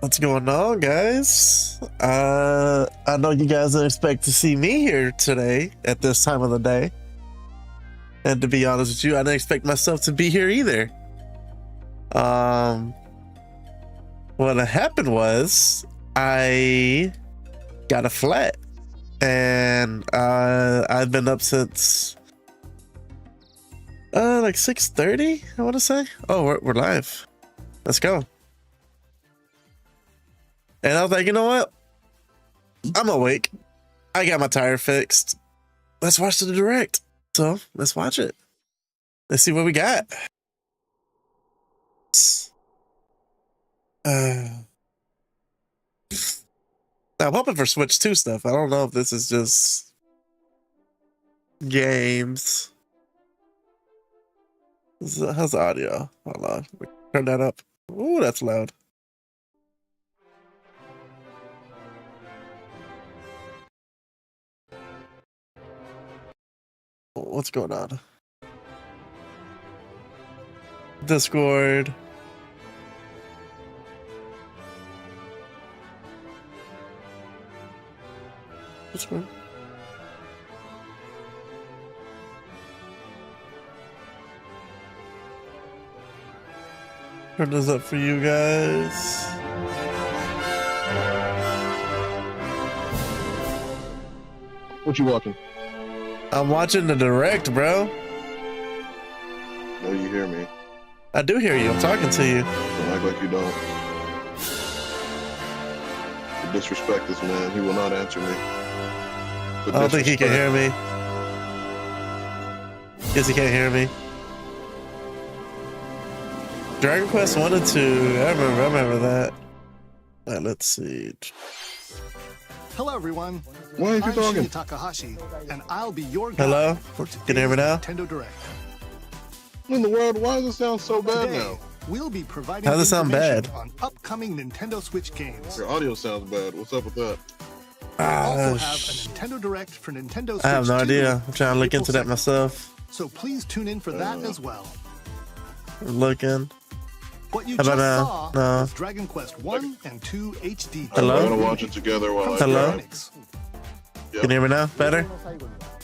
What's going on, guys? I know you guys don't expect to see me here today at this time of the day. And to be honest with you, I didn't expect myself to be here either. What happened was I got a flat, and I've been up since like 6:30, I want to say. Oh, we're live. Let's go. And I was like, you know what? I'm awake. I got my tire fixed. Let's watch the direct. So let's watch it. Let's see what we got. I'm hoping for Switch2 stuff. I don't know if this is just games. How's the audio? Hold on. Turn that up. Ooh, that's loud. What's going on? Discord. What's going on? Turn this up for you guys. What you watching? I'm watching the direct, bro. No, you hear me. I do hear you. I'm talking to you. Don't act like you don't. You disrespect this man. He will not answer me. I don't think he can hear me. Guess he can't hear me. Dragon Quest 1 and 2. I remember that. Let's see. Hello, everyone. Why aren't you talking? I'm Takahashi, and I'll be your guide Hello? for today's Can you hear me now? Nintendo Direct. What in the world? Why does it sound so bad Today, now? we'll be providing How does it sound information bad? on upcoming Nintendo Switch games. Your audio sounds bad. What's up with that? We also have a Nintendo Direct for Nintendo Switch I have no 2 idea. I'm trying to look April into that 2nd. myself. So please tune in for that as well. I'm looking. What you How just about saw now? No. was Dragon Quest 1 and 2 HD. Hello? We're gonna watch it together while I Hello? drive. Can you hear me now? Better?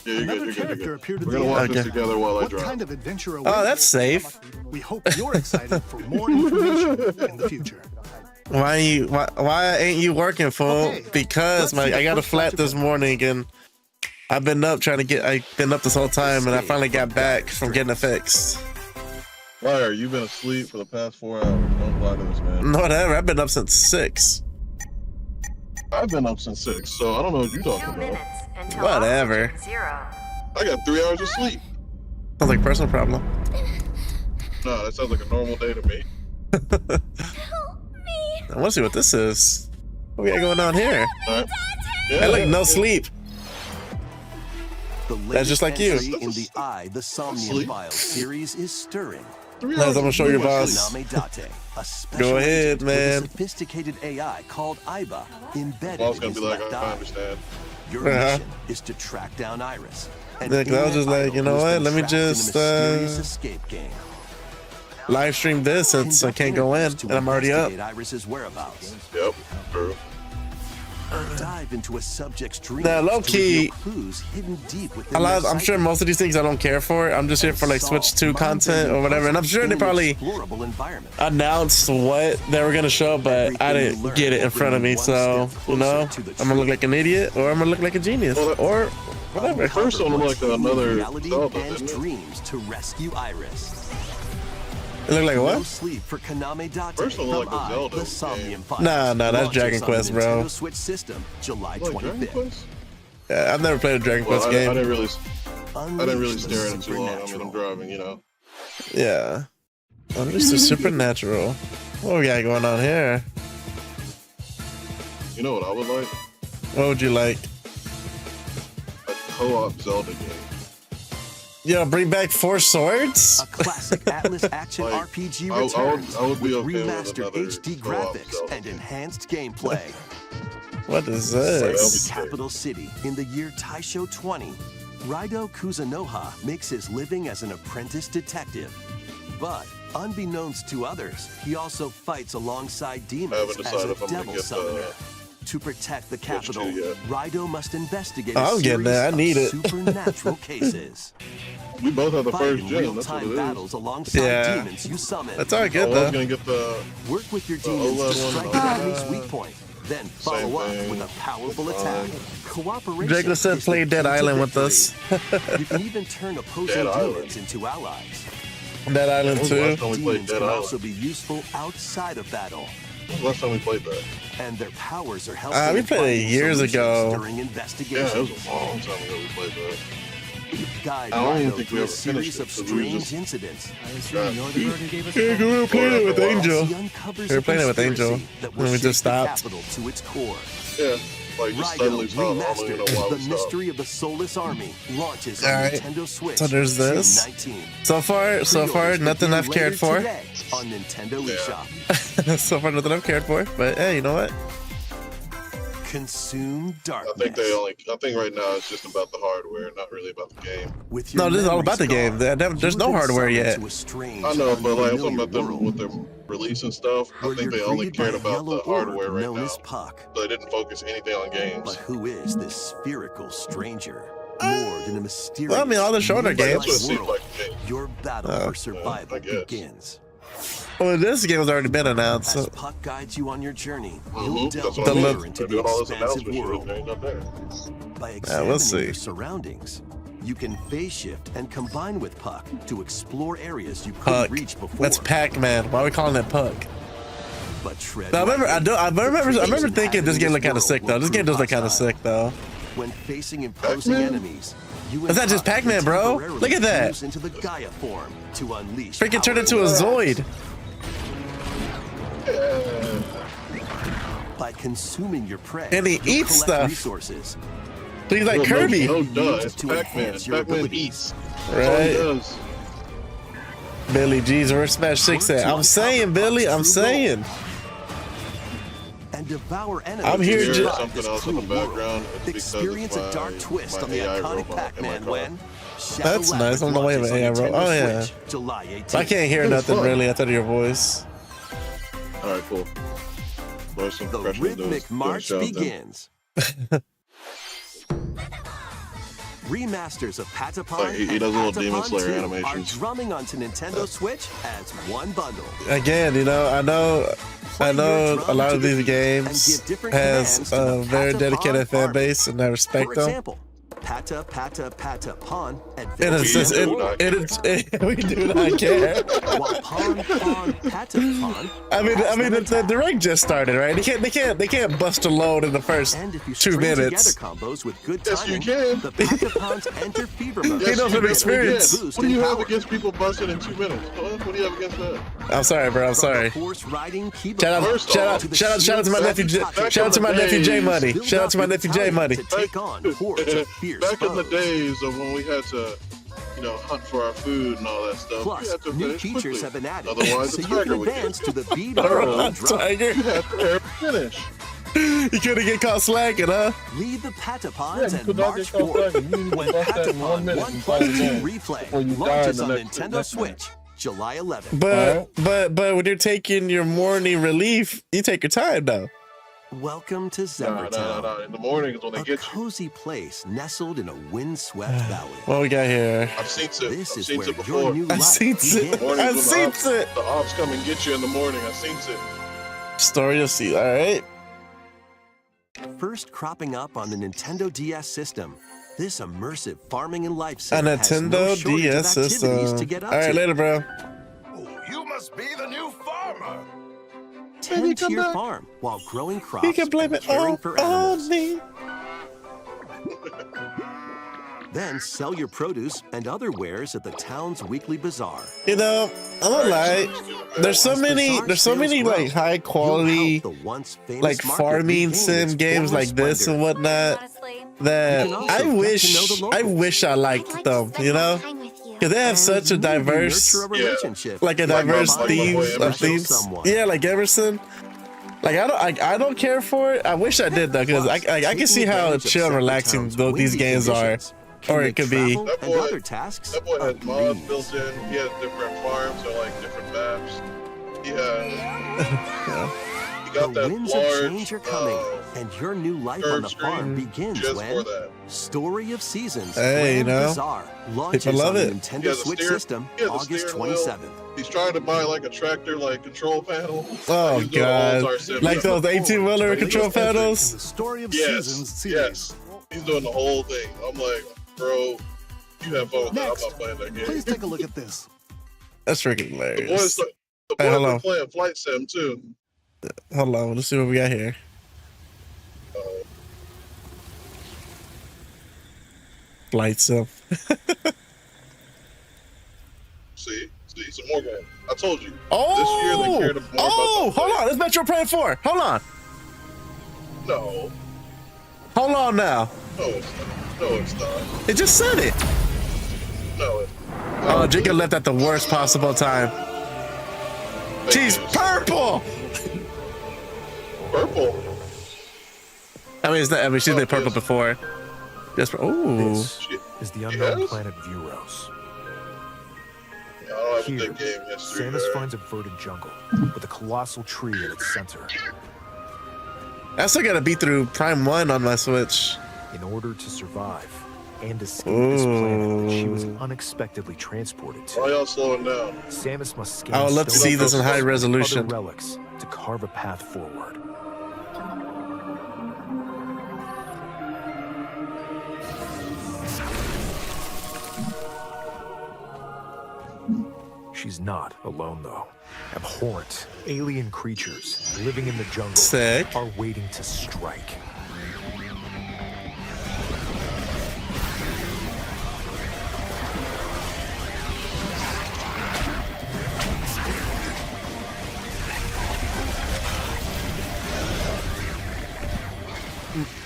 Yeah, you're Another good. character appeared in We're the gonna watch end. this Okay. together while I What drive. kind of adventure awaits? Oh, that's safe. We hope you're excited for more information in the future. Why ain't you working, fool? Okay, Because let's see I the got a first flat project. this morning, and I've been up this whole time, and I finally got back from getting it fixed. Liar, you've been asleep for the past 4 hours. Don't lie to this man. No, whatever. I've been up since 6. I've been up since 6, so I don't know what you're 2 talking about. minutes until Whatever. oxygen 0. I got 3 hours of sleep. Sounds like a personal problem. No, that sounds like a normal day to me. I want to see what this is. What we got going on here? All right? Hey, look, no sleep. The That's just like you. entry in the The Somnium Sleep. Files series is stirring. 3 Nice, hours I'm gonna of show your sleep. boss. Konami Date, a special Go ahead, agent with man. a sophisticated AI called Aiba embedded Boss in gonna his be like, left I eye. understand. Your Uh-huh. mission is to track down Iris. an Look, I was internet just like, idol you know who's what? been Let me trapped in a just, mysterious escape game. Live stream this since I can't go in, Conduct and I'm already up. investigate Iris's whereabouts. Yep, true. Dive into a subject's dreams Now, low to key, reveal clues hidden deep within I'm their sure psyche. most of these things I don't care for. I'm just here for like Solve Switch 2 content or whatever, and I'm sure in they an probably explorable environment. announced what they were gonna show, but I didn't get it in front of me. So you know, I'm gonna look like an idiot, or I'm gonna look like a genius, or whatever. The first one looked like another reality Zelda, and didn't it? dreams to rescue Iris. It looked like No what? sleep for Konami Date First one from looked like a Zelda The game. Somnium Files. Nah, that's Launches Dragon on Quest, the bro. Nintendo Switch system, July Like Dragon 25th. Quest? Yeah, I've never played a Dragon Well, Quest I game. didn't really Unleash stare at the it too long. I mean, I'm supernatural. driving, you know. Yeah, I'm just a supernatural. What we got going on here? You know what I would like? What would you like? A co-op Zelda game. Yo, bring back Four Swords? A classic Atlas action Like, RPG I returns would be with okay with remastered another HD co-op graphics Zelda and game. enhanced gameplay. What is that'll be this? great. Capital City in the year Taisho 20, Raido Kuzunoha makes his living as an apprentice detective. But unbeknownst to others, he also fights alongside demons haven't as decided a if I'm gonna devil get summoner. To protect the Switch 2 capital, yet. Rido must investigate Oh, a I'm getting series that. I of need it. supernatural cases. We both have the Fight first in gen. That's what real-time it battles is. alongside Yeah. demons you summon. That's all Oh, good I was though. gonna get the Work with your The demons to OLED strike one. an enemy's weak point. Then follow up thing. with a powerful It's attack. fine. Cooperation Jacob said is the play key Dead to Island with victory. us. You can even turn opposing Dead Island. demons into allies. Dead Island When was the 2. last time we played Demons Dead can Island? also be useful outside of battle, When was the last time we played that? and their powers are helpful. We in played it finding years solutions ago. during Yeah, it investigations. was a long time ago we played that. Guide I don't even Rido think we through a ever finished series it, of so we strange just- incidents. God. Yeah, we were playing it with Angel. He uncovers We were a playing it with Angel, conspiracy that will and we shake just the stopped. capital to its core. Yeah, like just suddenly Rido stopped. I don't even Remastered, know why The we stopped. Mystery of the Soulless Army launches on Alright. Nintendo Switch. So there's this. June 19. So far, Pre-orders nothing begin I've cared later for. today on Nintendo Yeah. eShop. So far, nothing I've cared for. But hey, you know what? Consume darkness. I think right now it's just about the hardware, not really about the game. With No, your this is all memories about the game. gone, There's you no have been hardware summoned yet. to a strange, I know, but like I'm talking unfamiliar about them world with their release and stuff. I where think you're they only greeted by cared a about yellow the hardware orb right known now. as Puck. So they didn't focus anything on games. But who is this spherical stranger? Moored in a mysterious, Well, I mean, all the shorter Like, games. that's what it seems world. like to me. Your battle Oh. for survival I guess. begins. Well, this game has already been announced. As So Puck guides you on your journey, you'll Mhm, delve that's what I'm The deeper saying. into They're the doing all this expansive announcement shit. world. There ain't nothing there. By we'll examining see. your surroundings, you can phase shift and combine with Puck to explore areas you couldn't Puck. reach before. That's Pac-Man. Why are we calling it Puck? But tread No, I remember. lightly. I remember thinking this game looked kind of World sick though. will This game prove does look kind of hostile. sick though. When facing imposing Pac-Man? enemies, you Is that and just Puck Pac-Man, can bro? temporarily Look at that. fuse into the Gaia form to unleash Freaking turn power into a and Zoid. By consuming your prey, And he you'll eats collect stuff. Resources. He's like Well, Kirby, No, duh. It's to Pac-Man. enhance your Pac-Man abilities. eats. That's all he right? does. Billy G's Reverse Smash 6 at. I'm saying, Billy. I'm saying. And devour enemies. I'm here If you ju- hear inside something this else in the cruel world. background, it's because Experience it's a dark my- twist my on the AI iconic robot in my Pac-Man car. when Shadow That's nice. Labyrinth I'm the way of launches an AI on robot. Nintendo Oh, yeah. Switch, July 18th. I can't hear It's nothing fun. really outside of your voice. All right, cool. There's some The pressure rhythmic doing march shout then. begins. Remasters of Patapon Like, he and does little Demon Patapon Slayer 2 animations. are drumming onto Nintendo Switch as one bundle. Again, you know, I know a lot of these games has a very dedicated fan base, and I For respect them. example, Patapon And advances it's just, forward, we do not care. while Patapon I mean, the direct just started, right? They can't bust a load in the first and if you 2 string minutes. together combos with good Yes, you timing, can. the Patapons enter fever mode. He knows you from can. experience. What do you have against people busting in 2 minutes? What do you have against that? I'm sorry, bro. I'm sorry. Horse riding Shout out to my nephew. Shout out to my nephew J Money. Shout out to my nephew J Money. To take on hordes of fierce Back in the foes. days of when we had to, hunt for our food and all that stuff. we Plus, had to new finish features quickly. have been added, Otherwise, so the you can tiger would advance get to the beat All of your right, own drum. Tiger. You had to finish. You couldn't get caught slacking, huh? Lead the Patapons Yeah, you and could not march get caught forward. slacking. You need to When bust that in 1 Patapon minute 1 and plus find 2 it replay before you die launches in the on next Nintendo minute. Switch, July 11th. But when you're taking your morning relief, you take your time though. Welcome to No. Zephyr In the morning is when they a get you. cozy place nestled in a windswept valley. What we got here? I've seen it. This I've is seen where it your before. new I've life seen it. begins. Mornings I've when seen it. the ops come and get you in the morning. I've seen it. Story of Sea. All right. First cropping up on the Nintendo DS system, this immersive farming and life A sim has no Nintendo shortage of DS activities system. to get up All right, to. later, bro. You must be the new farmer. Tend to your farm while growing crops You can blame and it caring all for on animals. me. Then sell your produce and other wares at the town's weekly bazaar. You know, I'm gonna lie. There's so As many bazaar like sales grow, high you'll quality help the once famous like market farming regain sim its games former like this and splendor. whatnot Honestly, that You can also I get to know wish the I locals. wish I liked them. You know, because they have And such a maybe diverse nurture a Yeah. relationship. like a Like my- diverse like my themes boy of Emerson. themes. Someone. Yeah, like Emerson. Like I don't care for it. I wish I did though, because I can see how chill and relaxing these games are. Or make it could be. travel That and boy- other tasks That boy a had mods breeze. built in. He had different farms or like different maps. He had. Yeah. He got The that winds of large change are coming, and your new life on curved the screen farm begins just when for that. Story of Seasons Hey, you Grand know, Bazaar launches people love on it. the Nintendo He has a Switch steer- system he has a August steering wheel. 27th. He's trying to buy like a tractor, like control panel. Oh He's doing all god, Star Sim like stuff. those 18-wheeler control In the panels. Story of Yes, Seasons series. yes. He's doing the whole thing. I'm like, bro, you have fun with that. I'm Next, not playing that game. please take a look at this. That's freaking The boys, hilarious. the Hey, boys hold are on. playing Flight Sim too. Hold on, let's see what we got here. Flight sim. See, some more games. I told you. Oh, This year they cared more oh, about hold on. That's Metro Prime 4. Hold on. No, Hold on now. no, it's not. No, it's not. It just said it. No, Oh, Jacob left at the worst possible time. She's purple. Purple. I mean, she's been purple before. Just ooh. This Shit. is the unknown Yes? planet Vuros. I don't have a Here, big game history. Samus there. finds a verdant jungle with a colossal tree at its center. I still gotta beat through Prime 1 on my Switch. In order to survive and escape this planet that she was Ooh. unexpectedly transported Why to, y'all slowing down? Samus must scan I would love to see this in high other resolution. relics to carve a path forward. She's not alone, though. Abhorrent, alien creatures living in the jungle Sick. are waiting to strike.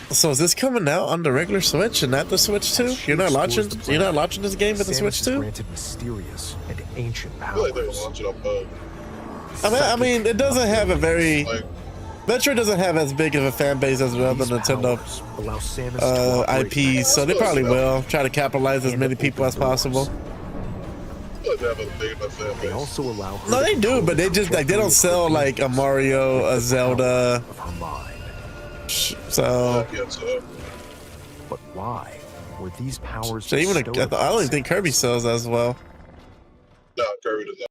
So is this coming out on the regular Switch and not the Switch 2? You're not launching this game with the Samus Switch is 2? granted mysterious and ancient I feel like they would powers. launch it on both. I mean, it doesn't have a very. Like, Metro doesn't have as big of a fan base as the other These Nintendo powers allow Samus to operate IPs, so they probably will try to capitalize as and many people as open doors. possible. I feel like they have a big enough fan They base. also allow her No, to they do, control but they the just like they don't sell like a Mario, a Zelda. of her mind. So, Yeah, so But why were these powers so even bestowed I upon don't even think Samus? Kirby sells as well. no, Kirby does not.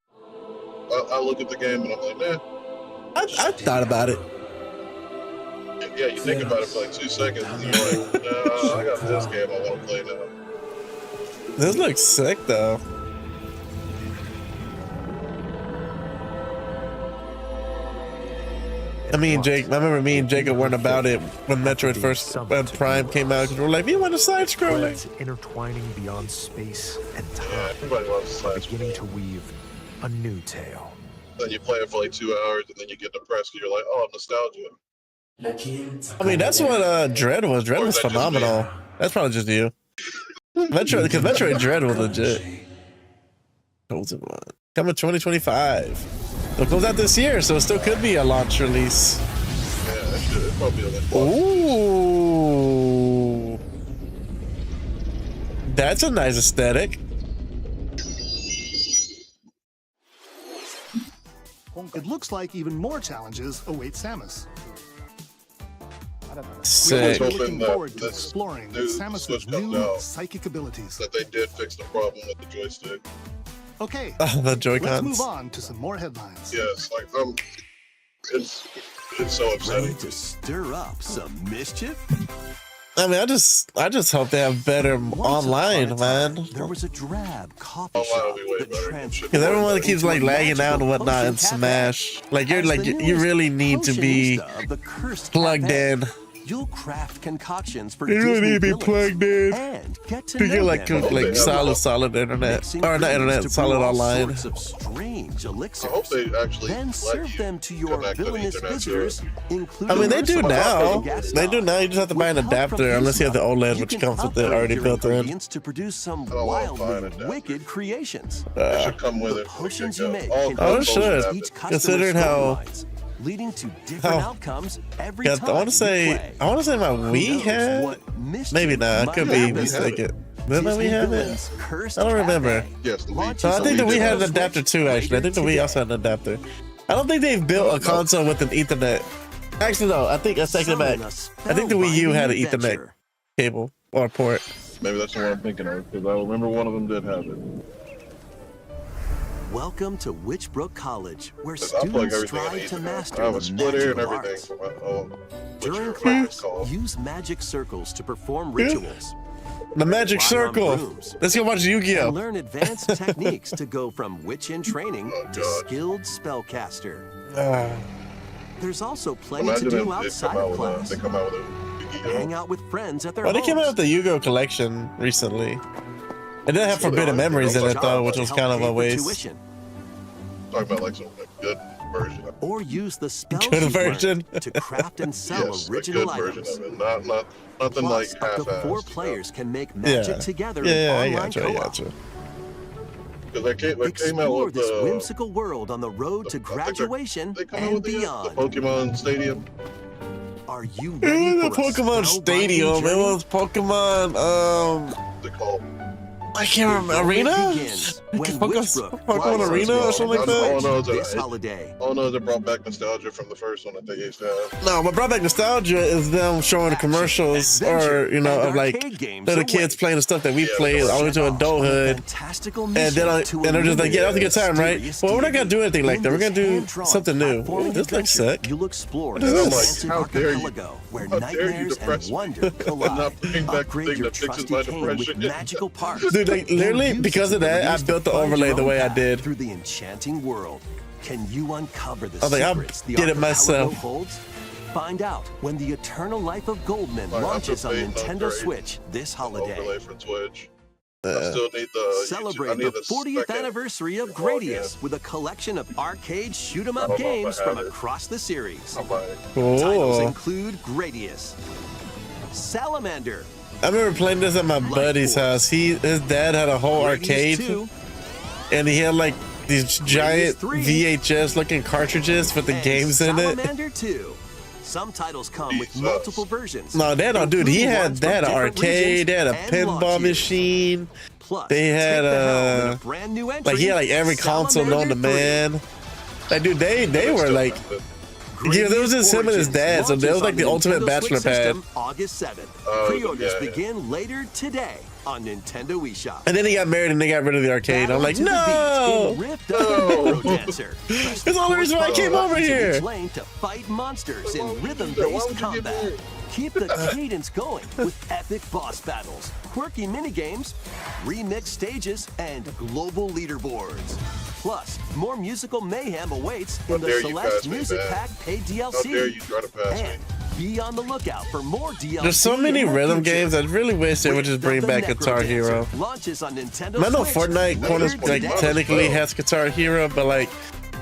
I look at the game and I'm like, nah. I thought about it. Yeah, you think about it for like 2 seconds and you're like, nah, I got this game I want to play now. This looks sick though. I mean, Jake. I remember me and Jacob weren't about it when Metroid first, when Prime came out, because we're like, we want a side scrolling. Threads intertwining beyond space and Yeah, time, everybody loves the are side beginning to scroll. weave a new tale. Then you play it for like 2 hours and then you get depressed because you're like, oh, nostalgia. I mean, that's what Dread was. Dread was phenomenal. That's probably just you. Metroid, because Metroid Dread was legit. Chosen One. Coming 2025. It goes out this year, so it still could be a launch release. Yeah, that should it'd probably be like, Ooh. That's a nice aesthetic. It looks like even more challenges await Samus. Sick. We're hoping looking that forward to this exploring new Samus's Switch comes new out. psychic abilities. that they did fix the problem with the joystick. Okay, The let's Joy-Cons. move on to some more headlines. Yes, like it's so Ready upsetting. to stir up some mischief? I mean, I just hope they have better Once online, upon a time, man. There was a drab coffee Online shop will be way that better. transformed Because everyone keeps like into a lagging out and magical whatnot in potion Smash. cafe. Like you're As like the you newest really need to be potionista of the cursed plugged cafe, in. You'll craft concoctions for You really Disney need to be villains plugged in and get to to know get like them. like solid internet Mixing or not ingredients internet, to solid brew all online. sorts of strange elixirs. I hope they actually Then let serve you them to your connect to the villainous internet to visitors, it. including I mean, they do some now. gas They do stove. now. You just have to buy an With help from adapter, unless you have the Fusma, OLED, you which can comes with it upgrade already your built in. ingredients to produce some don't want to buy an wildly adapter. wicked creations. It should come with The it. potions you make All can Oh, it consoles should. have each it. customer's Considering how- storylines, leading to different how- outcomes every Yeah, time I want to you say play. my Who Wii knows had. what mischief Maybe not. It might could be happen. mistaken. Remember we had it? Villain's Cursed I don't remember. Cafe. Yes, the Wii. Launches So I think that we had an Switch adapter too, actually. I think that we later also had an adapter. I don't think they've built a console with an Ethernet. Actually, no. I think I take it back. I think the Wii U had an Ethernet cable or port. Maybe that's the one I'm thinking of, because I remember one of them did have it. Welcome to Witchbrook College, where 'Cause I plug students everything in strive to Ethernet. master I have a the splitter and magical everything arts. for my During whatever it's class, called. use magic circles to perform rituals. The Magic Ride on Circle. brooms, Let's go watch and Yu-Gi-Oh. learn advanced techniques to go from witch in training to God. skilled spellcaster. Ah. There's also plenty Imagine to if do they outside come out of with class. they come out with a Yu-Gi-Oh. Hang out with friends at their Well, they homes. came out with the Yu-Gi-Oh collection recently. It didn't have Sure, Forbidden they are. Memories in They it are. though, which was Help kind of pay a for waste. tuition. Talking about like some good version. Or use the spells Good you've learned version. to craft and sell Yes, a original good version items. of it. Nothing Plus, like up to half-assed. 4 players can make magic together in Yeah, I online got you. I co-op. got you. Because they came out Explore with this the whimsical world on the road to I think they're- graduation they come out and with the beyond. Pokemon Stadium. Are you It ready was for a a Pokemon Stadium. It journey? was Pokemon. They call. I can't remember. Enrollment Arena? begins when Pokemon Pokemon Arena or something like that? Oh, no, this holiday. Oh no, they brought back nostalgia from the first one that they used to have. No, what brought back nostalgia is them showing the commercials, or you know, of like little kids playing the stuff that we played all the way to adulthood. And then and they're just like, yeah, that was a good time, right? Well, we're not gonna do anything like that. We're gonna do something new. Ooh, this looks sick. You'll explore What is the this? expansive How dare you. archipelago where How dare you nightmares depress and me wonder and collide. not bring back the Upgrade thing your that fixes trusty my cane with depression. magical parts. Dude, like literally And because of that, I use built the to find overlay your the own way I path did. Through the enchanting world. Can you uncover the I was like, I'll secrets the get it archipelago myself. holds? Find out when the Eternal Life of Goldman Like, launches on I'm just Nintendo upgrade. Switch this holiday. Overlay for Twitch. I still need the Celebrate I need the 40th second anniversary of login. Gradius with a collection of arcade shoot 'em I up don't know if I games have from it. across the series. I'm like, Titles Cool. include Gradius, Salamander, I remember playing this at my buddy's house. His dad had a whole Gradius arcade, 2, and he had like these giant 3, VHS looking cartridges with the and games in it. Salamander 2. Some titles come with Jesus. multiple versions. No, they don't, dude. He including had ones they had from an different arcade, they had a regions and launch pinball years. machine. Plus, They had take the helm in a brand new entry, like he had like every console known to Salamander 3. man. Like dude, they were like yeah, there was just him and his dad, so that was like the ultimate bachelor pad. August 7th. Oh, Pre-orders yeah, yeah. begin later today on Nintendo eShop. And then he got married and they got rid of the arcade. Battle I'm like, to the no. beat in Rift of Necro Dancer. That's the only reason why I came over here. Each lane to fight monsters in Why would rhythm-based you get combat. married? Keep the cadence going with epic boss battles, quirky minigames, remixed stages, and global leaderboards. Plus, more musical mayhem awaits How in the dare you Celeste pass me, Music man. Pack paid How dare you DLC. try to pass me? And be on the lookout for more DLC. There's so many in the rhythm future. games. I really wish they would just bring back Guitar Hero. Launches on Nintendo I know Switch Fortnite later like today. technically has Guitar Hero, but like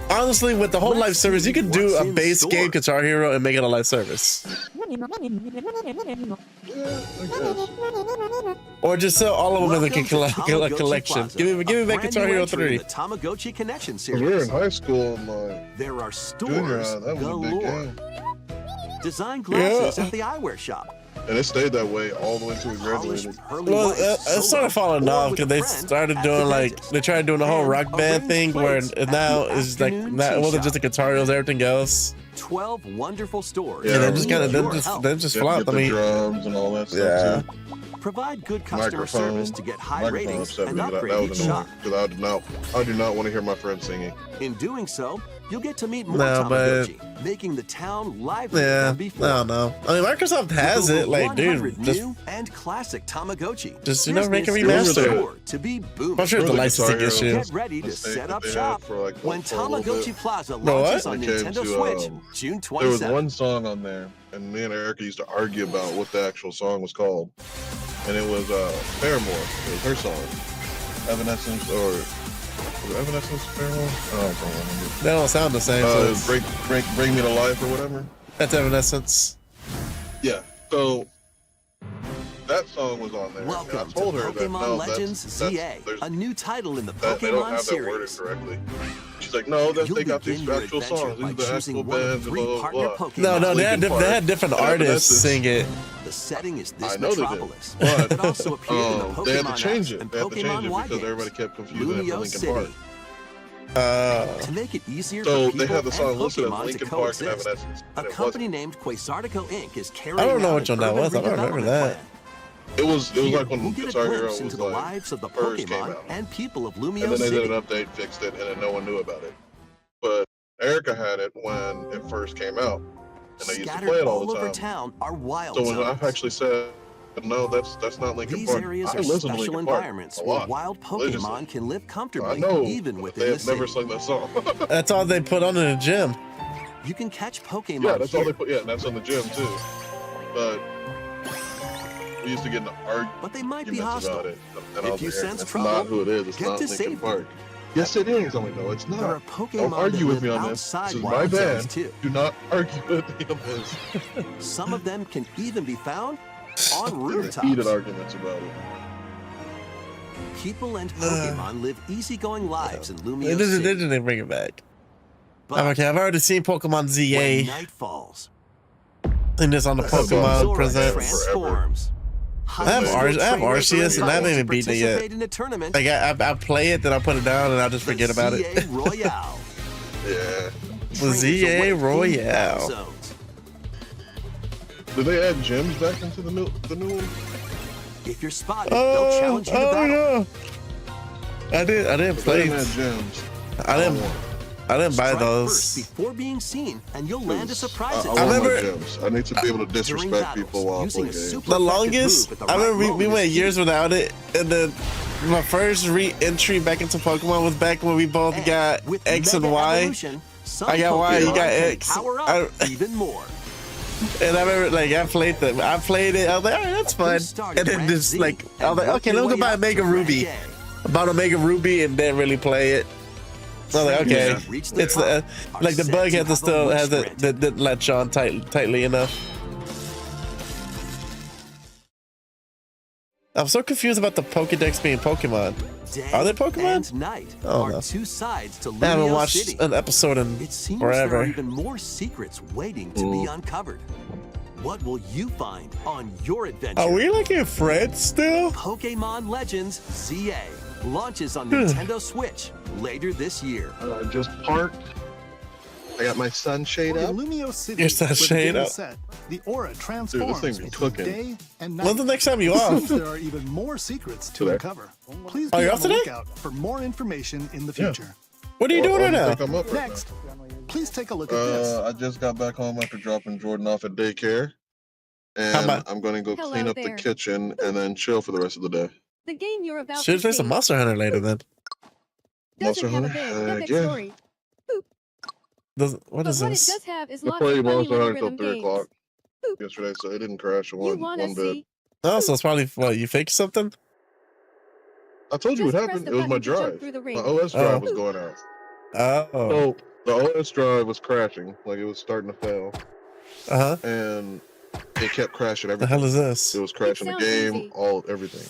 honestly, with the whole live service, you could do a base game Guitar Hero and make it a live service, Yeah, I guess. or just sell all of them as Welcome to a Tamagotchi collection. Plaza, Give me a back brand Guitar new Hero entry in 3. The Tamagotchi Connection When we were in series. high school, and like There are junior stores high, that was a big galore. game. Design glasses Yeah. at the eyewear shop. And it stayed that way all the way until we Polished graduated. pearly Well, whites, it started falling or off with because a they friend started at doing the like dentist. they tried doing the whole And rock band arranged thing where plates at now the it's like afternoon not, it tea wasn't just shop. the Guitar Hero, it was everything else. 12 wonderful stores. Yeah, And I then just kind of Your help. then just You have to flopped. I get the mean, drums and all that stuff yeah. too. Provide good customer Microphone. service to get high Microphone ratings upset and me. That upgrade was each annoying shop. because I do not want to hear my friends singing. In doing so, you'll get to meet more No, but- Tamagotchi, making the town livelier Yeah, than I before. don't know. I mean, Microsoft has With it. over Like, dude, 100 just new and classic Tamagotchi. Just, you know, make a Business remaster. sure to be booming. I'm sure it's a Really licensing Guitar Hero. issue. Get ready to Mistake set that up they had shop for, like, when for a little Tamagotchi bit. Plaza Bro, launches what? on When it came Nintendo to, Switch June There was 27th. one song on there, and me and Erica used to argue about what the actual song was called. And it was Paramore. It was her song. Evanescence, or was it Evanescence, Paramore? I don't remember. They don't sound the same. So it's- Bring Me to Life or whatever. that's Evanescence. Yeah. So that song was on there. Welcome and to I told her that Pokemon no, Legends that's, ZA, there's, a new title in the that they don't Pokemon have that worded series. correctly. She She's like, no, You'll they got these begin your actual adventure songs. by These are the choosing actual one of bands, 3 blah, blah, partner blah. Pokemon. No, they Linkin had Park, different and artists Evanescence. sing it. The setting is I this know they did, metropolis. but, It also appeared in the Pokemon they had to change apps it. and They had to change Pokemon it Y because everybody games. kept confusing it for Lumio Linkin City. Park. To make it easier So for people they had the song and listed as Pokemon to Linkin Park and coexist, Evanescence. a and it company wasn't. named Quasartico Inc. is carrying I don't know out which an one that urban was. I don't remember redevelopment that. plan. It was Here, like when we'll get a Guitar Hero glimpse was into the like lives of the first came Pokemon out. and people of And Lumio then they did City. an update, fixed it, and then no one knew about it. But Erica had it when it first came out, and I used to Scattered play it all all the over time. town are wild So when zones. I actually said, no, that's not Linkin These Park, areas I are listen to special Linkin Park environments a where lot, wild religiously. Pokemon can live I comfortably, know even they within the have never city. sung that song. That's all they put on in the gym. You can catch Pokemon Yeah, that's all here, they put. Yeah, and that's on the gym too. But we used to get into but they might be arguments hostile. about it, and I If was you like, sense that's trouble, not who it is. It's get not to Linkin safety. Park. Yes, it is. I'm like, no, it's There are not. Pokemon Don't that argue with live me on this. outside This is my wild zones band. too. Do not argue with me on this. Some of them can even be found on Heated rooftops. arguments about it. People and Pokemon live easygoing lives in They Lumio didn't, they City. didn't bring it back. But Okay, I've already seen Pokemon when ZA night falls, and this on the That's Pokemon Zora Presents. transforms. I have Arceus and I haven't even beaten it yet. Participate in a tournament Like I play it, then I put it down, and I just forget about it. ZA Royale. Yeah. The ZA Royale. Zones. Did they add gyms back into the new one? If you're spotted, they'll challenge you to battle. no! I didn't They play. didn't add gyms. I didn't buy Strike those. first before being seen, and you'll land a surprise I attack. want remember- my gyms. I need to be able to During disrespect battles, people while I using play a games. super The effective longest, move at the I right remember we moment went is years key. without it, and then my first re-entry back into Pokemon was back when we both And got with X and Mega Y. Evolution, some I got Y, you Pokemon got can X. Power up even more. And I remember, like, I played it. I was like, all right, that's fun. started And then Rank just, Z like, I and was like, work okay, your let me go way buy a up Mega to Rank Ruby. A. I bought a Mega Ruby and didn't really play it. I was like, okay, Trainers reach the it's top, are like the set bug to has to have a still wish has it granted. that didn't latch on tightly enough. I'm so confused about the Pokedex being Pokemon. Day Are they Pokemon? and night Oh, are no. two sides to I haven't Lumio watched City. an episode in It seems there are forever. even more secrets waiting to be uncovered. What will you find on your adventure? Are we like in Fred still? Pokemon Legends ZA launches on Nintendo Switch later this year. Just parked. I got my sunshade In up. Lumio City, Your sunshade where the game up. is set, the aura transforms thing be into cooking. day and night. When's the next time you It off? seems there are even more secrets to Today. uncover. Please Oh, be you're on off the today? lookout for more information in the Yeah. future. What are you doing right now? I'm up right Next, please take a look at this. I just got back home after dropping Jordan off at daycare. How And about- I'm going to go Hello clean up there. the kitchen and then chill for the rest of the day. The game you're about Should to play some see Monster Hunter later then. Monster doesn't have a Hunter? big epic Yeah. story. What But is what it this? does have is I lots played of funny Monster little Hunter until rhythm 3 games. o'clock yesterday, so it didn't crash You one wanna bit. see? Oh, so it's probably what you fixed something. I told you what Just press happened. the It was my button to jump drive. through the My ring. OS drive Oh. was going out. Oh, So the OS drive was crashing, like it was starting to fail, and it kept crashing The everything. hell is this? It was crashing the sounds game, easy. everything.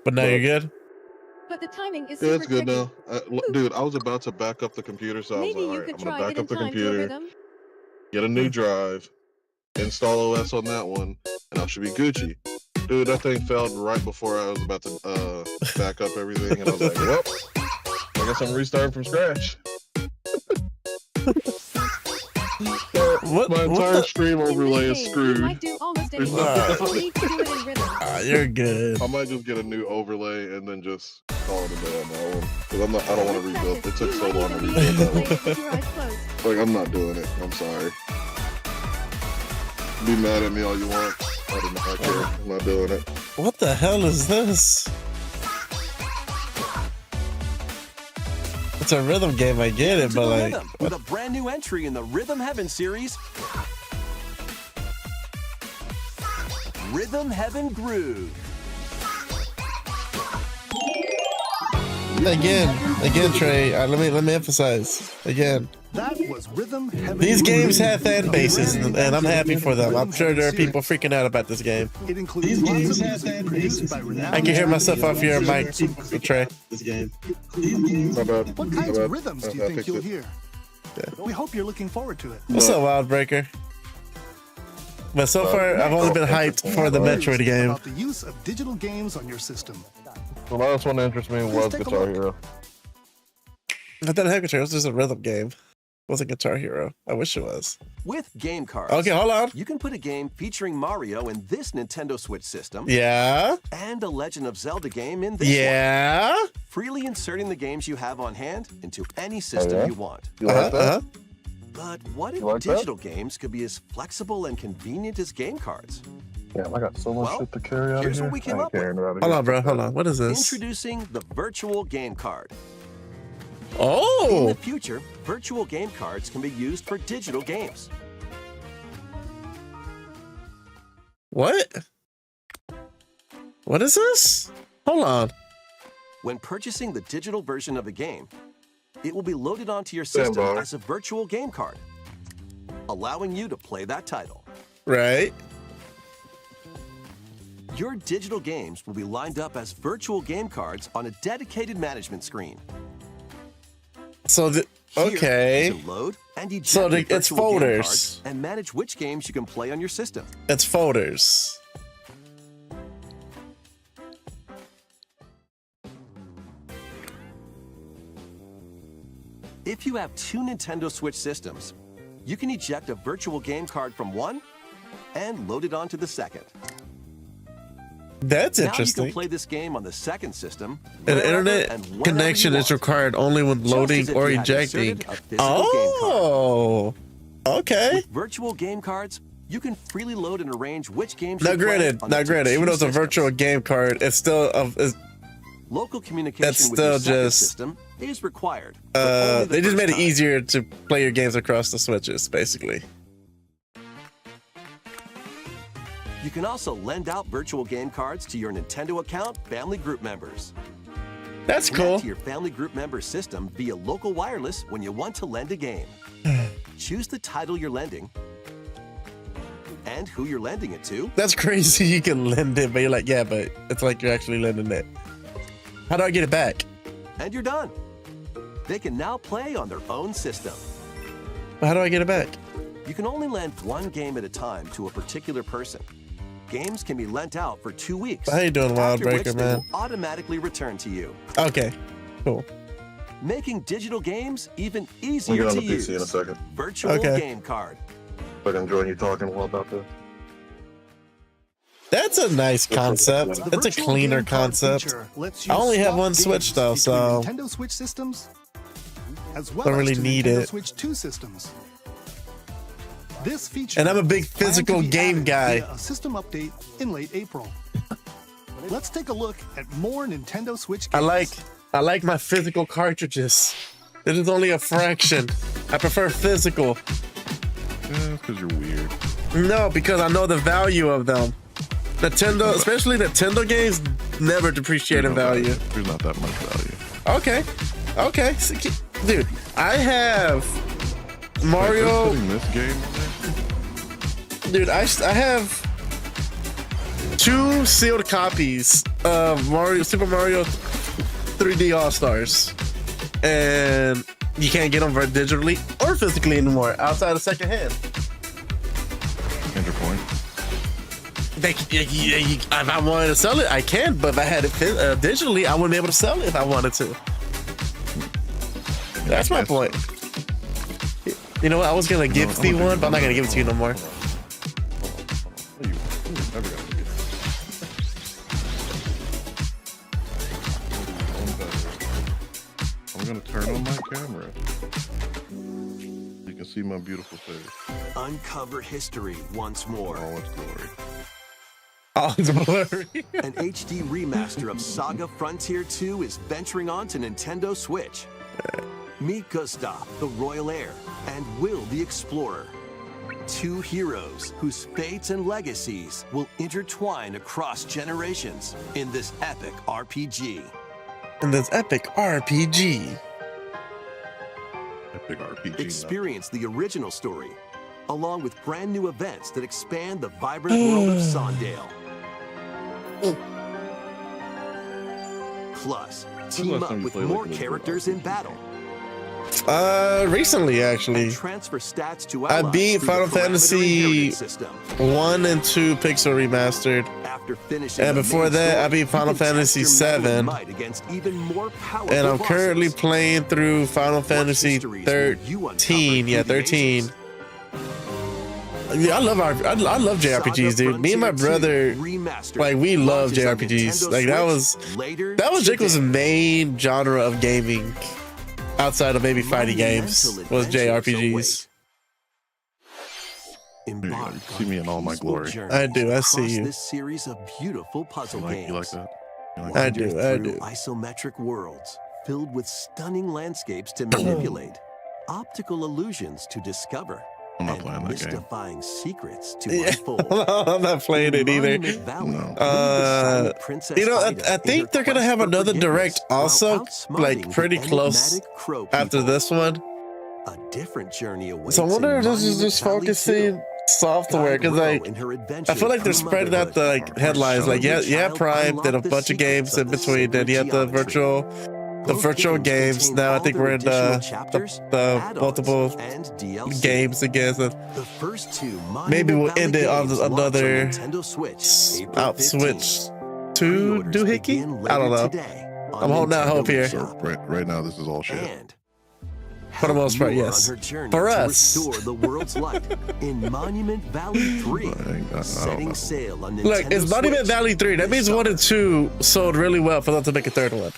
But now you're good. But the timing is Yeah, super it's good tricky. now. Dude, I was about to back up the computer, so I was Maybe like, you all right, could I'm gonna try back it in up the time to a computer, rhythm. get a new drive, install OS on that one, and I should be Gucci. Dude, that thing failed right before I was about to back up everything, and I was like, well, I guess I'm restarting from scratch. What- My what entire the- stream In overlay this is game, you screwed. might do almost There's anything. nothing- but you need to do it in rhythm. Ah, you're good. I might just get a new overlay and then just call it a day on that one. Because I don't want to With rebuild. It practice, took you so might long to even be rebuild able to that play one. it with your eyes closed. Like, I'm not doing it. I'm sorry. Be mad at me all you want. I do not care. I'm not doing it. What the hell is this? It's a rhythm game, I get it, To but the like, rhythm with a brand new entry in the Rhythm Heaven series, Rhythm Heaven Groove. Again, Trey. Let me emphasize again. That was Rhythm Heaven. These games have fan A bases, brand new and I'm happy for them. I'm Rhythm sure there are Heaven people freaking out about this game. series. It includes lots of music produced by renowned I can hear myself off your mic, musicians. Trey. My bad. What My kinds bad. of rhythms do you I think fixed you'll it. hear? We hope you're looking forward to it. What's up, Wildbreaker? But so far, I've only been hyped for the Metroid game. About the use of digital games on your system. The last one that interests me was take a Guitar look. Hero. I thought Guitar Hero was just a rhythm game. It wasn't Guitar Hero. I wish it was. With game cards, Okay, hold on. you can put a game featuring Mario in this Nintendo Switch system Yeah. and a Legend of Zelda game in this Yeah. one, freely inserting the games you have on hand into any system yeah? you want. You like that? But what if You like that? digital games could be as flexible and convenient as game cards? Damn, I got so much Well, shit to carry out here's of what here. we came I ain't up with. carrying it out of Hold here. on, bro. Hold on. What is this? Introducing the Virtual Game Card. In Oh. the future, virtual game cards can be used for digital games. What? What is this? Hold on. When purchasing the digital version of a game, it will be loaded onto your Stand system by. as a virtual game card, allowing you to play that title. Right. Your digital games will be lined up as virtual game cards on a dedicated management screen. So the Here, okay. you can load and eject So the it's virtual game folders. cards and manage which games you can play on your system. It's folders. If you have two Nintendo Switch systems, you can eject a virtual game card from one and load it onto the second. That's Now you interesting. can play this game on the second system. An wherever internet and whenever connection you is want. required only when Just loading as if or you had ejecting. inserted a physical game card. Oh. Okay. With virtual game cards, you can freely load and arrange which games Now you play granted, on the even though it's a two virtual systems. game card, it's still Local communication That's with your still second just- system is required. but only the they just first made it time. easier to play your games across the switches, basically. You can also lend out virtual game cards to your Nintendo account family group members. That's Connect cool. to your family group member system via local wireless when you want to lend a game. Choose the title you're lending and who you're lending it to. That's crazy. You can lend it, but you're like, yeah, but it's like you're actually lending it. How do I get it back? And you're done. They can now play on their own system. How do I get it back? You can only lend one game at a time to a particular person. Games can be lent out for 2 weeks. How you doing, after which Wildbreaker, they man? will automatically return to you, Okay, cool. making digital games even We'll easier get on to the use. PC in a second. Virtual Okay. game card. But I'm enjoying you talking a while about this. That's a nice concept. The It's a virtual cleaner game card concept. feature lets I you only have swap one games Switch, though, between so- Nintendo Switch systems, as well Don't as really to need Nintendo it. Switch 2 systems. This feature And I'm a big is planned to physical be game added guy. via a system update in late April. Let's take a look at more Nintendo Switch games. I like my physical cartridges. It is only a fraction. I prefer physical. Yeah, because you're weird. No, because I know the value of them. Nintendo, especially Nintendo games, never depreciate in value. There's not that much value. Okay, okay, so dude, I have Mario. Putting this game in there? Dude, I have 2 sealed copies of Super Mario 3D All Stars, and you can't get them digitally or physically anymore outside of secondhand. And your point? If I wanted to sell it, I can, but if I had it digitally, I wouldn't be able to sell it if I wanted to. That's my point. You know what? I was gonna gift you one, but I'm not gonna give it to you no more. You're never gonna get it. I'm gonna turn on my camera. You can see my beautiful face. Uncover history once more. All its glory. Oh, it's blurry. An HD remaster of Saga Frontier 2 is venturing on to Nintendo Switch. Meet Gustav, the Royal Heir, and Will, the Explorer. 2 heroes whose fates and legacies will intertwine across generations in this epic RPG. in this epic RPG. Epic RPG. Experience the original story, along with brand new events that expand the vibrant world of Sondale. Plus, team up with more characters in battle. Recently actually, And transfer stats to I allies beat through the Final parameter Fantasy inheritance system. 1 and 2 Pixel Remastered. After finishing And the before main that, story, I beat you Final can test Fantasy your metal and 7. might against even more powerful And I'm currently bosses. playing through Final Fantasy histories will you uncover 13. Yeah, through the 13. ages? Yeah, I love JRPGs, dude. Me and my brother, like, we love JRPGs. Like, that was Jacob's main genre of gaming, outside of maybe fighting games, was JRPGs. Embark See me in all my glory. I do, I see you. This series of beautiful puzzle games. You like that? You like I that? do, Wander I through do. Isometric worlds filled with stunning landscapes to manipulate, optical illusions to discover, I'm not and playing that game. mystifying secrets to Yeah, unfold. I'm not playing it either. Monument Valley, No. lead the silent Princess You know, Ida I in think her they're gonna quest have for another forgiveness direct while also, outsmarting like, pretty the close enigmatic crow after people. this one. A different journey awaits. So I wonder in if this is Monument just Valley focusing 2. software, because Guide like, Ro in her I adventure feel like they're through spreading out the motherhood. like headlines. Like, yeah, Prime, then a bunch of games in between. Then you have the virtual games. Now I think we're in the multiple games again. So The first two maybe we'll Monument end it on Valley games launch another Nintendo Switch, April out 15th. Switch to Pre-orders doohickey. begin I don't later know. today on I'm holding out Nintendo hope here. So eShop. right now, this is all shit. And For the most part, help Yor yes. on her journey For to us. restore the world's light in Monument Valley 3, I don't setting know. sail on Nintendo Look, it's Monument Switch Valley 3. That this means 1 summer. and 2 sold really well for them to make a third one.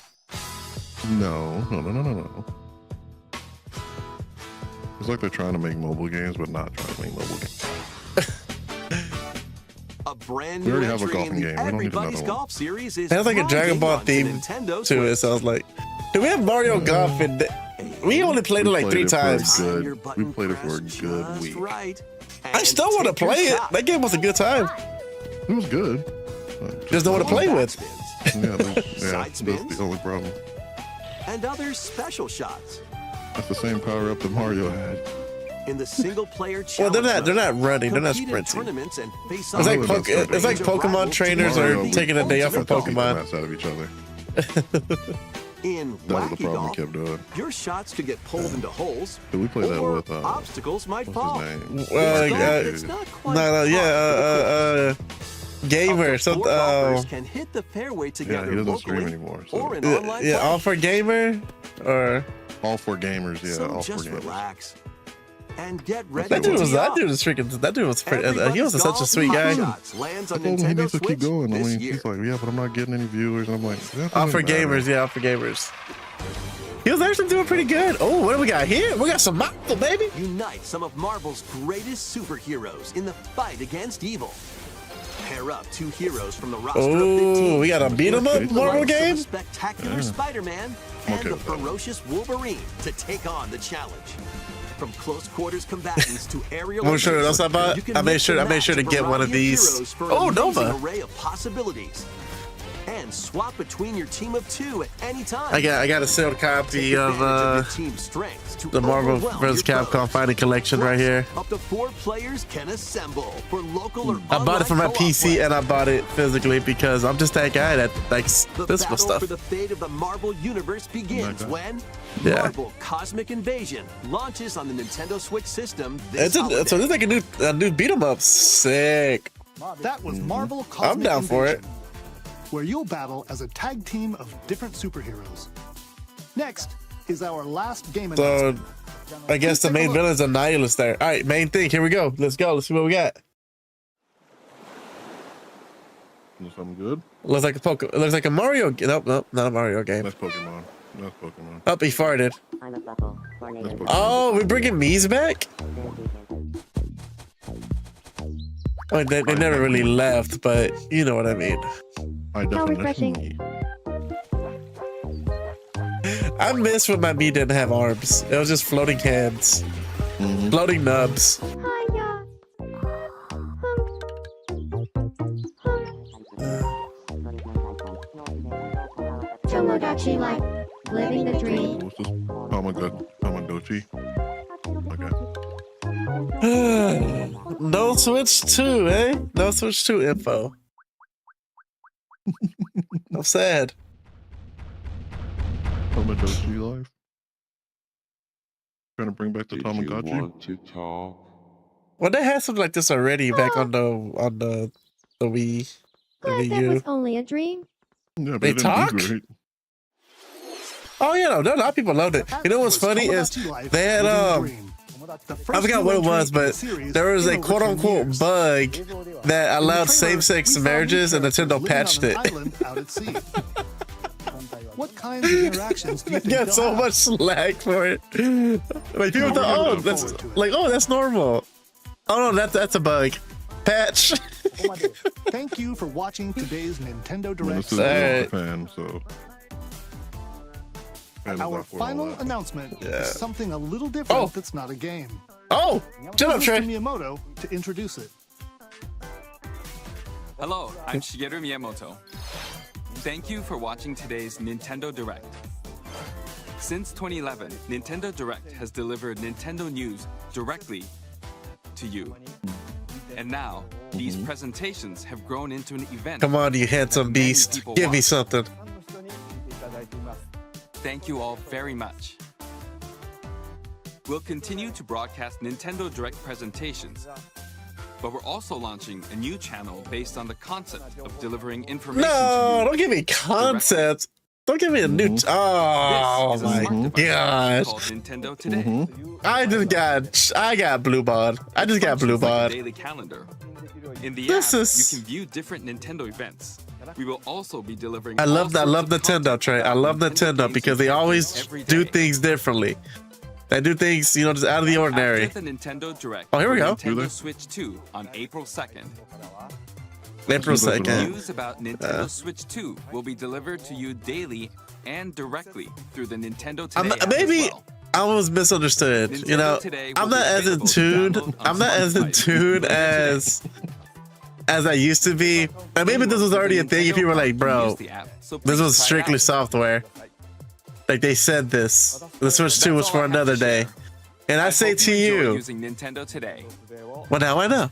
No. It's like they're trying to make mobile games, but not trying to make mobile games. A brand We new already have a entry golfing in the game. We don't need Everybody's another one. Golf series is It has like a Dragon launching Ball onto theme Nintendo to it. Switch. Sounds like. Do we have Mario Golf? And we only played it like 3 played it for times. good- Your we button played it for a pressed good just week. right, I and still want to take your play it. shot. That game was a good time. It was good. Just don't want to play with. Backspins, Side That's spins. the only problem. and other special shots. That's the same power up that Mario had. In the single player Well, challenge they're not mode, running. They're not compete in sprinting. tournaments and face It's off like was against about it's like major Pokemon rivals trainers to are win taking a day off from ultimate Beat the Pokemon. mess out of each other. In That was the wacky problem golf, we kept doing. your shots could get pulled into holes, Did we play that or with obstacles might what's fall. his name? It's golf that's Dude. not quite No, par yeah, for the course. Gamer. Up to So, 4 golfers can hit the fairway Yeah, together he doesn't stream locally anymore. or So. in online yeah, play. all for gamer, or All for gamers, yeah, So all for just gamers. relax and get ready that dude to was tee that off. dude was freaking. That dude was pretty. He Everybody's was such a Golf sweet Hot guy. Shots lands I on told him he Nintendo needs to keep Switch going. I this mean, year. he's like, yeah, but I'm not getting any viewers. And I'm like, that All for doesn't matter. gamers, yeah, all for gamers. He was actually doing pretty good. Oh, what do we got here? We got some Marvel, baby. Unite some of Marvel's greatest superheroes in the fight against evil. Pair up 2 heroes from the roster of 15. Oh, we got a beat 'em up The Marvel likes of game. the spectacular Spider-Man I'm and okay the with that. ferocious Wolverine to take on the challenge. From close quarters combatants to aerial. I'm sure that's adventures, about. you can I made mix sure. and I made match sure to a get one of variety these. heroes for an Oh, amazing Nova. array of possibilities. And swap between your team of 2 at any time. I got a sealed copy Take of advantage your team's strengths to the Marvel overwhelm vs. your Capcom foes. Fighting Collection right Plus, here. Up to 4 players can assemble for local or I bought it for my online co-op PC play. and I bought it physically because I'm just that guy that likes The physical battle stuff. for the fate of the Marvel Universe begins Okay. when Yeah. Marvel Cosmic Invasion launches on the Nintendo Switch system this So this is like a new beat 'em up. Sick. That was Marvel Cosmic down for it. Invasion, where you'll battle as a tag team of different superheroes. Next is our last game announcement. So I guess the main villain's a nihilist there. All right, main thing. Here we go. Let's go. Let's see what we got. Something good? Looks like a It looks like a Mario. Nope, not a Mario game. That's Pokemon. That's Pokemon. Oh, he farted. I'm a buckle. Tornado. That's Pokemon. Oh, we're bringing Mies back? I mean, they never really left, but you know what I mean. High How refreshing. definition. I miss when my Mii didn't have arms. It was just floating hands, floating nubs. Hiya. Show Tomodachi Life. Living the dream. What's this? Tamagotchi. Okay. No Switch 2, eh? No Switch 2 info. I'm sad. Tamagotchi life. Trying to bring back the Did you Tamagotchi. want to talk? Well, they had something like this already back on the Wii, the Glad Wii that U. was only a dream. Yeah, but They it didn't do talk? great. Oh yeah, no, a lot of people loved it. You know what's funny is they had I forgot what it was, but there was a quote unquote bug that allowed same-sex marriages, and Nintendo patched it. What kinds of interactions do you think Got they'll so have? much slack for it. Like people thought, oh, that's like, oh, that's normal. Oh no, that's a bug. Patch. Thank you for watching today's Nintendo Well, Direct. this is Alright. Japan, so. Japan is Our not for all final that. announcement Yeah. is something a little different Oh. that's not a game. Oh, shut up, Mr. Trey. Miyamoto to introduce it. Hello, I'm Shigeru Miyamoto. Thank you for watching today's Nintendo Direct. Since 2011, Nintendo Direct has delivered Nintendo news directly to you. And now, these presentations have grown into an event. Come on, you handsome that many beast. people Give me watch. something. Thank you all very much. We'll continue to broadcast Nintendo Direct presentations, but we're also launching a new channel based on the concept of delivering information No, to you. don't give me concepts. Don't give me a new. Oh This is a my smart device gosh! called Nintendo Today. I got blue bod. I just got blue Functions like a bod. daily calendar. In the This app, is- you can view different Nintendo events. We will also be delivering. I love all sorts of Nintendo, content Trey. I about love Nintendo games because and they characters always every do day. things differently. They do things, just out of the ordinary. After the Nintendo Direct, Oh, here we for go. Do they? Nintendo Switch 2 on April 2nd. April 2nd. News about Nintendo Switch 2 will be delivered to you daily and directly through the Nintendo Today app Maybe as well. I was misunderstood. Nintendo Today I'm will not be as in available to tune. download on I'm not as in Spotify. tune as I used to be. And maybe this was already a thing. If you were like, bro, Use the app, so this please was try it strictly out. software. Like they said this. The Switch 2 was That's all for I have to another day. share. And I say hope to enjoy you, using Nintendo Today. well, now I know.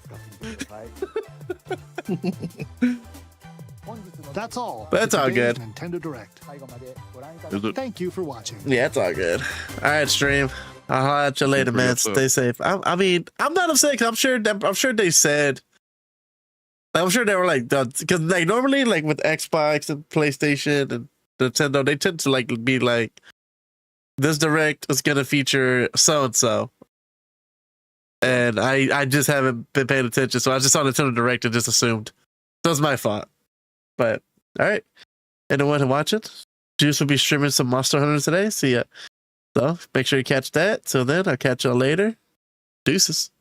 That's all. That's for all today's good. Nintendo Direct. Is it? Thank you for watching. Yeah, it's all good. All right, stream. I'll holler at you later, pretty man. upset. Stay safe. I mean, I'm not upset because I'm sure they said. I'm sure they were like, because like normally, like with Xbox and PlayStation and Nintendo, they tend to like be like, this direct is gonna feature so and so, and I just haven't been paying attention, so I just saw Nintendo Direct and just assumed. So it's my fault. But all right, anyone who watch it, Juice will be streaming some Monster Hunter today. See ya. So make sure you catch that. Till then, I'll catch y'all later. Deuces.